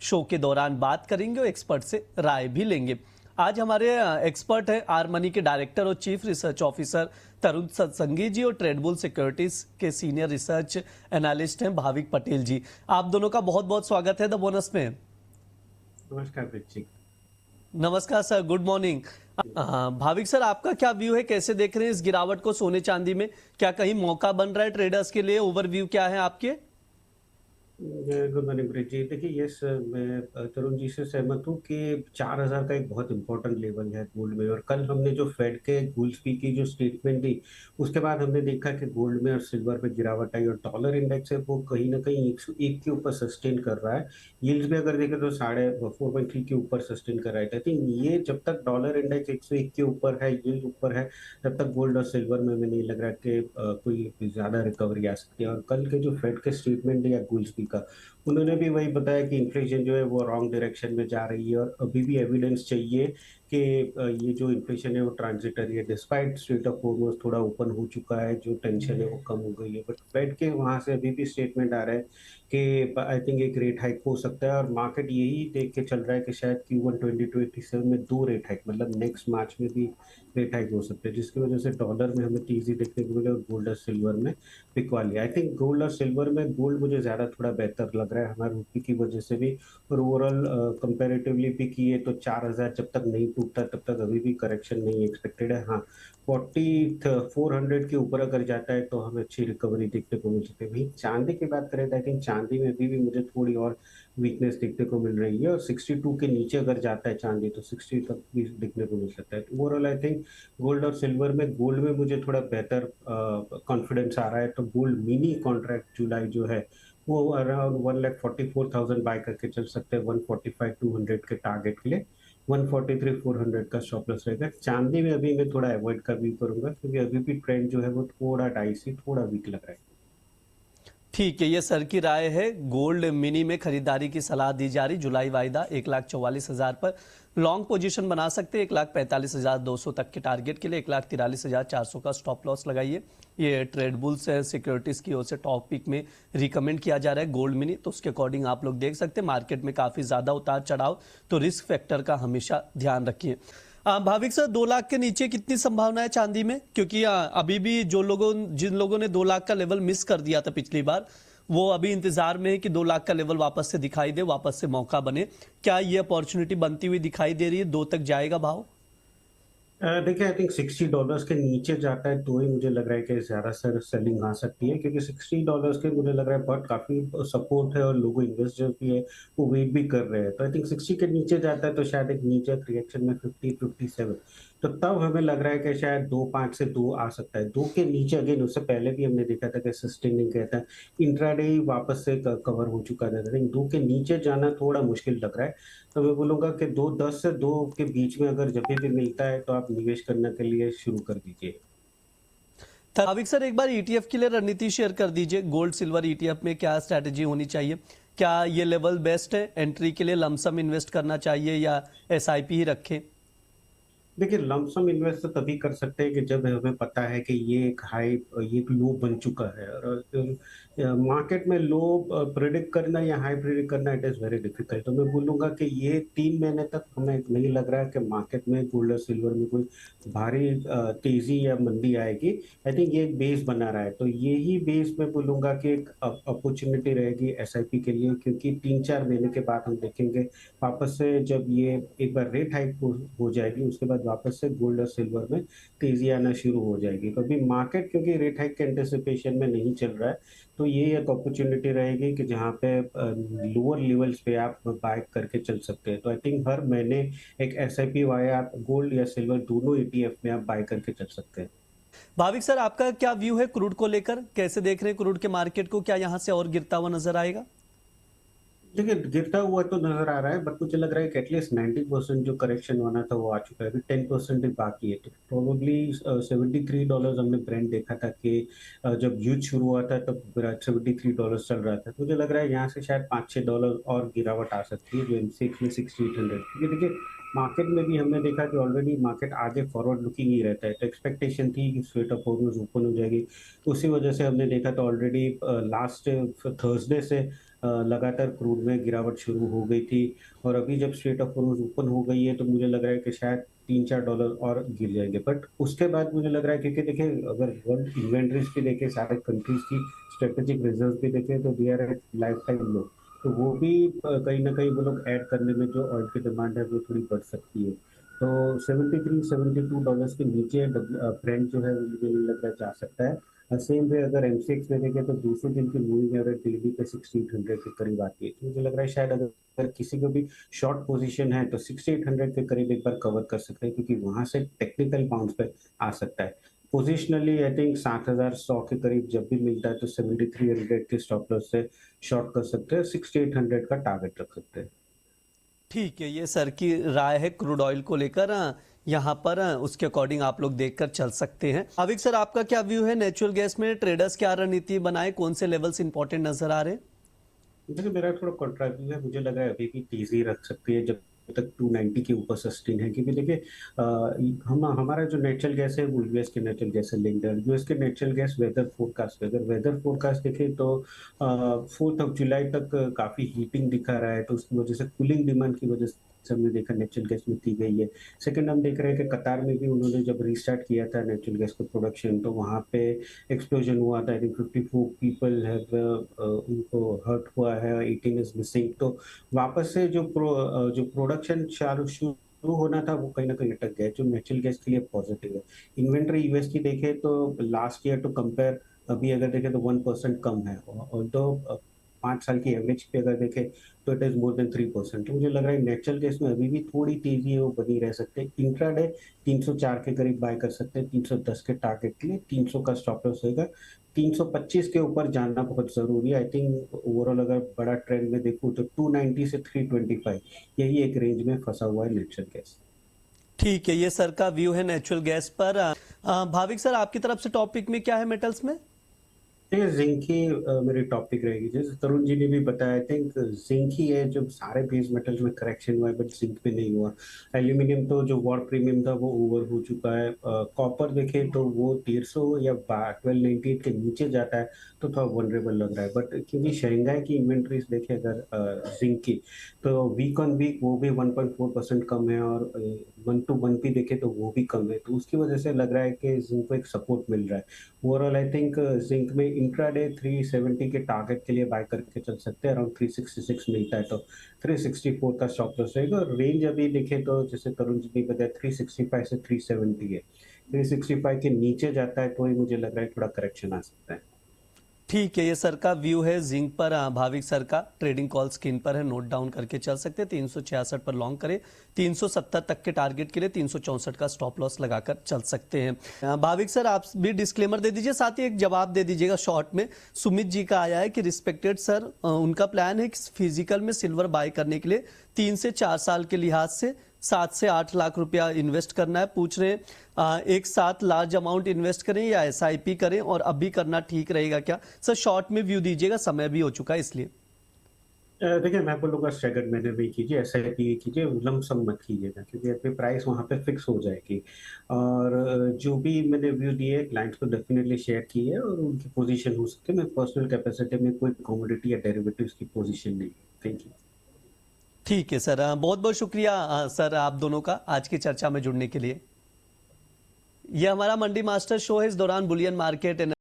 Show के दौरान बात करेंगे और एक्सपर्ट से राय भी लेंगे। आज हमारे एक्सपर्ट हैं आर मनी के डायरेक्टर और चीफ रिसर्च ऑफिसर तरुण सत्संगी जी और ट्रेडबुल सिक्योरिटीज के सीनियर रिसर्च एनालिस्ट हैं भाविक पटेल जी। आप दोनों का बहुत बहुत स्वागत है द बोनस में। नमस्कार जी। नमस्कार sir, good morning. Bhavik sir, आपका क्या व्यू है, कैसे देख रहे हैं इस गिरावट को सोने चांदी में? क्या कहीं मौका बन रहा है ट्रेडर्स के लिए? ओवरव्यू क्या है आपके? गुड मॉर्निंग ब्रिज जी। देखिए, यस, मैं तरुण जी से सहमत हूँ कि 4000 का एक बहुत इंपॉर्टेंट लेवल है गोल्ड में। और कल हमने जो फेड के गोल्ड्सबी की जो स्टेटमेंट दी, उसके बाद हमने देखा कि गोल्ड में और सिल्वर में गिरावट आई और डॉलर इंडेक्स है वो कहीं ना कहीं 101 के ऊपर सस्टेन कर रहा है। यील्ड्स भी अगर देखें तो 4.3 के ऊपर सस्टेन कर रहा है। आई थिंक ये जब तक डॉलर इंडेक्स 101 के ऊपर है, यील्ड ऊपर है, तब तक गोल्ड और सिल्वर में हमें नहीं लग रहा कि कोई ज्यादा रिकवरी आ सकती है। और कल के जो फेड के स्टेटमेंट दिया गोल्ड्सबी का, उन्होंने भी वही बताया कि इन्फ्लेशन जो है वो रॉन्ग डायरेक्शन में जा रही है और अभी भी एविडेंस चाहिए कि ये जो इन्फ्लेशन है वो ट्रांजिटरी है। डिस्पाइट स्ट्रेट ऑफ हॉर्मुज़ थोड़ा ओपन हो चुका है, जो टेंशन है वो कम हो गई है, बट फेड के वहाँ से अभी भी स्टेटमेंट आ रहा है कि आई थिंक एक रेट हाइक हो सकता है। और मार्केट यही देख के चल रहा है कि शायद Q1 2027 में 2 रेट हाइक, मतलब नेक्स्ट मार्च में भी रेट हाइक हो सकते हैं, जिसकी वजह से डॉलर में हमें तेजी देखने को मिले और गोल्ड और सिल्वर में बिकवा लिया। आई थिंक गोल्ड और सिल्वर में गोल्ड मुझे ज़्यादा थोड़ा बेहतर लग रहा है हमारे रुपये की वजह से भी, और ओवरऑल कंपैरेटिवली भी किए तो 4000 जब तक नहीं टूटता तब तक अभी भी करेक्शन नहीं एक्सपेक्टेड है। हाँ, 400 के ऊपर अगर जाता है तो हमें अच्छी रिकवरी देखने को मिल सकती है। वहीं चांदी की बात करें तो आई थिंक चांदी में अभी भी मुझे थोड़ी और वीकनेस देखने को मिल रही है, और 62 के नीचे अगर जाता है चांदी तो 60 तक भी देखने को मिल सकता है। तो ओवरऑल आई थिंक गोल्ड और सिल्वर में, गोल्ड में मुझे थोड़ा बेहतर कॉन्फिडेंस आ रहा है। तो गोल्ड मिनी कॉन्ट्रैक्ट जुलाई जो है वो अराउंड 1,44,000 बाय करके चल सकते हैं 145,200 के टारगेट के लिए। 143,400 का स्टॉप लॉस रहेगा। चांदी में अभी मैं थोड़ा अवॉइड का व्यू करूंगा क्योंकि अभी भी ट्रेंड जो है वो थोड़ा डाइसी, थोड़ा वीक लग रहा है। ठीक है, ये सर की राय है। गोल्ड मिनी में खरीदारी की सलाह दी जा रही। जुलाई वायदा 1,44,000 पर लॉन्ग पोजीशन बना सकते हैं। 1,45,200 तक के टारगेट के लिए 1,43,400 का स्टॉप लॉस लगाइए। ये ट्रेडबुल से सिक्योरिटीज की ओर से टॉप पिक में रिकमेंड किया जा रहा है गोल्ड मिनी, तो उसके अकॉर्डिंग आप लोग देख सकते हैं। मार्केट में काफ़ी ज़्यादा उतार चढ़ाव, तो रिस्क फैक्टर का हमेशा ध्यान रखिए। भाविक सर, 2 लाख के नीचे कितनी संभावना है चांदी में? क्योंकि अभी भी जिन लोगों ने 2 लाख का लेवल मिस कर दिया था पिछली बार, वो अभी इंतजार में है कि 2 लाख का लेवल वापस से दिखाई दे, वापस से मौका बने। क्या ये अपॉर्चुनिटी बनती हुई दिखाई दे रही है? 2 तक जाएगा भाव? देखिए, आई थिंक $60 के नीचे जाता है तो ही मुझे लग रहा है कि ज्यादा सेलिंग आ सकती है, क्योंकि $60 के मुझे लग रहा है बहुत काफी सपोर्ट है और लोगों इन्वेस्टर्स भी है वो वेट भी कर रहे हैं। तो आई थिंक 60 के नीचे जाता है तो शायद एक नीचे रिएक्शन में 50-57, तो तब हमें लग रहा है कि शायद 2.5 से 2 आ सकता है। 2 के नीचे अगेन उससे पहले भी हमने देखा था कि सस्टेनिंग कहता है, इंट्राडे ही वापस से कवर हो चुका था। लेकिन 2 के नीचे जाना थोड़ा मुश्किल लग रहा है। तो मैं बोलूँगा कि 2.10 से 2 के बीच में अगर जब भी मिलता है तो आप निवेश करने के लिए शुरू कर दीजिए। भाविक सर, एक बार ईटीएफ के लिए रणनीति शेयर कर दीजिए। गोल्ड सिल्वर ईटीएफ में क्या स्ट्रैटेजी होनी चाहिए? क्या ये लेवल बेस्ट है एंट्री के लिए? लमसम इन्वेस्ट करना चाहिए या एसआईपी ही रखें? देखिए, लमसम इन्वेस्ट तो तभी कर सकते हैं कि जब हमें पता है कि ये एक हाई, ये एक लो बन चुका है। और मार्केट में लो प्रिडिक्ट करना या हाई प्रिडिक्ट करना, इट इज़ वेरी डिफिकल्ट। तो मैं बोलूँगा कि ये 3 महीने तक हमें नहीं लग रहा है कि मार्केट में गोल्ड और सिल्वर में कोई भारी तेज़ी या मंदी आएगी। आई थिंक ये एक बेस बना रहा है, तो यही बेस मैं बोलूँगा कि एक अपॉर्चुनिटी रहेगी एसआईपी के लिए, क्योंकि 3-4 महीने के बाद हम देखेंगे वापस से जब ये एक बार रेट हाइक हो जाएगी, उसके बाद वापस से गोल्ड और सिल्वर में तेजी आना शुरू हो जाएगी। तो अभी मार्केट क्योंकि रेट हाइक के एंटिसिपेशन में नहीं चल रहा है, तो ये एक अपॉर्चुनिटी रहेगी कि जहाँ पे लोअर लेवल्स पे आप बाय करके चल सकते हैं। तो आई थिंक हर महीने एक एसआईपी वाया आप गोल्ड या सिल्वर दोनों ईटीएफ में आप बाय करके चल सकते हैं। भाविक सर, आपका क्या व्यू है क्रूड को लेकर? कैसे देख रहे हैं क्रूड के मार्केट को? क्या यहाँ से और गिरता हुआ नजर आएगा? देखिए, गिरता हुआ तो नज़र आ रहा है, बट मुझे लग रहा है कि एटलीस्ट 90% जो करेक्शन होना था वो आ चुका है। अभी 10% ही बाकी है। तो प्रोबेबली $73 हमने ब्रेंट देखा था कि जब युद्ध शुरू हुआ था तब $73 चल रहा था। तो मुझे लग रहा है यहाँ से शायद $5-6 और गिरावट आ सकती है, जो एमसीएक्स में 6800, क्योंकि देखिए मार्केट में भी हमने देखा कि ऑलरेडी मार्केट आगे फॉरवर्ड लुकिंग ही रहता है, तो एक्सपेक्टेशन थी कि स्ट्रेट ऑफ हॉर्मोज ओपन हो जाएगी। उसी वजह से हमने देखा तो ऑलरेडी लास्ट थर्सडे से लगातार क्रूड में गिरावट शुरू हो गई थी, और अभी जब स्ट्रेट ऑफ हॉर्मोज ओपन हो गई है तो मुझे लग रहा है कि शायद $3-4 और गिर जाएंगे। बट उसके बाद मुझे लग रहा है, क्योंकि देखिए अगर वर्ल्ड इन्वेंट्रीज भी देखें, सारे कंट्रीज की स्ट्रेटेजिक रिजर्व भी देखें, तो they are at lifetime low. तो वो भी कहीं ना कहीं वो लोग ऐड करने में जो ऑयल की डिमांड है वो थोड़ी बढ़ सकती है। तो $73-72 के नीचे ब्रेंट जो है वो मुझे नहीं लग रहा जा सकता है। सेम वे अगर एमसीएक्स में देखें तो 200 दिन की मूविंग एवरेज दिल्ली पे 6800 के करीब आती है, तो मुझे लग रहा है शायद अगर किसी को भी शॉर्ट पोजीशन है तो 6800 के करीब एक बार कवर कर सकते हैं, क्योंकि वहां से टेक्निकल बाउंस पे आ सकता है। पोजिशनली आई थिंक 7100 के करीब जब भी मिलता है तो 7300 के स्टॉप लॉस से शॉर्ट कर सकते हैं, 6800 का टारगेट रख सकते हैं। ठीक है, ये सर की राय है क्रूड ऑयल को लेकर। यहाँ पर उसके अकॉर्डिंग आप लोग देखकर चल सकते हैं। अविक सर, आपका क्या व्यू है नेचुरल गैस में? ट्रेडर्स क्या रणनीति बनाए, कौन से लेवल्स इंपॉर्टेंट नजर आ रहे हैं? देखिए मेरा थोड़ा कॉन्ट्रैक्ट है, मुझे लगा है अभी भी तेजी रख सकती है जब तक 290 के ऊपर सस्टेन है, क्योंकि देखिए हम हमारा जो नेचुरल गैस है वो यूएस के नेचुरल गैस से लिंक्ड है। यूएस के नेचुरल गैस वेदर फोरकास्ट, अगर वेदर फोरकास्ट देखें तो 4 जुलाई तक काफी हीटिंग दिखा रहा है, तो उसकी वजह से कूलिंग डिमांड की वजह से हमने देखा नेचुरल गैस में दी गई है। सेकंड हम देख रहे हैं कि कतार में भी उन्होंने जब रिस्टार्ट किया था नेचुरल गैस का प्रोडक्शन, तो वहाँ पे एक्सप्लोजन हुआ था। आई थिंक 54 पीपल हैव उनको हर्ट हुआ है, 18 इज मिसिंग। तो वापस से जो प्रोडक्शन शुरू होना था वो कहीं ना कहीं अटक गया, जो नेचुरल गैस के लिए पॉजिटिव है। इन्वेंट्री यूएस की देखें तो लास्ट ईयर टू कंपेयर अभी अगर देखें तो 1% कम है, और तो 5 साल की एवरेज पे अगर देखें तो इट इज मोर देन 3%। तो मुझे लग रहा है नेचुरल गैस में अभी भी थोड़ी तेजी है वो बनी रह सकते हैं। इंट्राडे 304 के करीब बाय कर सकते हैं 310 के टारगेट के लिए, 300 का स्टॉप लॉस होगा। 325 के ऊपर जानना बहुत जरूरी है। आई थिंक ओवरऑल अगर बड़ा ट्रेंड में देखूं तो 290 से 325 यही एक रेंज में फंसा हुआ है नेचुरल गैस। ठीक है, ये सर का व्यू है नेचुरल गैस पर। भाविक सर, आपकी तरफ से टॉपिक में क्या है मेटल्स में? देखिए जिंक ही मेरी टॉपिक रहेगी, जैसे तरुण जी ने भी बताया। आई थिंक जिंक ही है जो सारे बेस मेटल्स में करेक्शन हुआ है, बट जिंक पे नहीं हुआ। एल्यूमिनियम तो जो वॉर प्रीमियम था वो ओवर हो चुका है। कॉपर देखें तो वो 150 या 1298 के नीचे जाता है तो थोड़ा वनरेबल लग रहा है, बट क्योंकि शंघाई की इन्वेंट्रीज देखें अगर जिंक की, तो वीक ऑन वीक वो भी 1.4% कम है, और 1 to 1 भी देखें तो वो भी कम है, तो उसकी वजह से लग रहा है कि जिंक को एक सपोर्ट मिल रहा है। ओवरऑल आई थिंक जिंक में इंट्राडे 370 के टारगेट के लिए बाय करके चल सकते हैं। अराउंड 366 मिलता है तो 364 का स्टॉप लॉस रहेगा। रेंज अभी देखें तो जैसे तरुण जी ने बताया 365 से 370 है। 365 के नीचे जाता है तो ही मुझे लग रहा है थोड़ा करेक्शन आ सकता है। ठीक है, ये सर का व्यू है जिंक पर। भाविक सर का ट्रेडिंग कॉल स्क्रीन पर है, नोट डाउन करके चल सकते हैं। 366 पर लॉन्ग करें, 370 तक के टारगेट के लिए 364 का स्टॉप लॉस लगाकर चल सकते हैं। भाविक सर, आप भी डिस्क्लेमर दे दीजिए, साथ ही एक जवाब दे दीजिएगा शॉर्ट में। सुमित जी का आया है कि रिस्पेक्टेड सर, उनका प्लान है कि फिजिकल में सिल्वर बाय करने के लिए 3 से 4 साल के लिहाज से 7 से 8 लाख रुपया इन्वेस्ट करना है। पूछ रहे हैं एक साथ लार्ज अमाउंट इन्वेस्ट करें या एसआईपी करें, और अभी करना ठीक रहेगा क्या? सर शॉर्ट में व्यू दीजिएगा, समय भी हो चुका है इसलिए। देखिए मैं बोलूँगा स्टैगर्ड मैनर में कीजिए, एसआईपी कीजिए, लमसम मत कीजिएगा, क्योंकि आपकी प्राइस वहाँ पे फिक्स हो जाएगी। और जो भी मैंने व्यू दिए क्लाइंट्स को डेफिनेटली शेयर किए, और उनकी पोजीशन हो सकती है। मैं पर्सनल कैपेसिटी में कोई कमोडिटी या डेरिवेटिव्स की पोजीशन नहीं। Thank you. ठीक है सर, बहुत बहुत शुक्रिया सर आप दोनों का आज की चर्चा में जुड़ने के लिए। यह हमारा मंडी मास्टर शो है। इस दौरान बुलियन मार्केट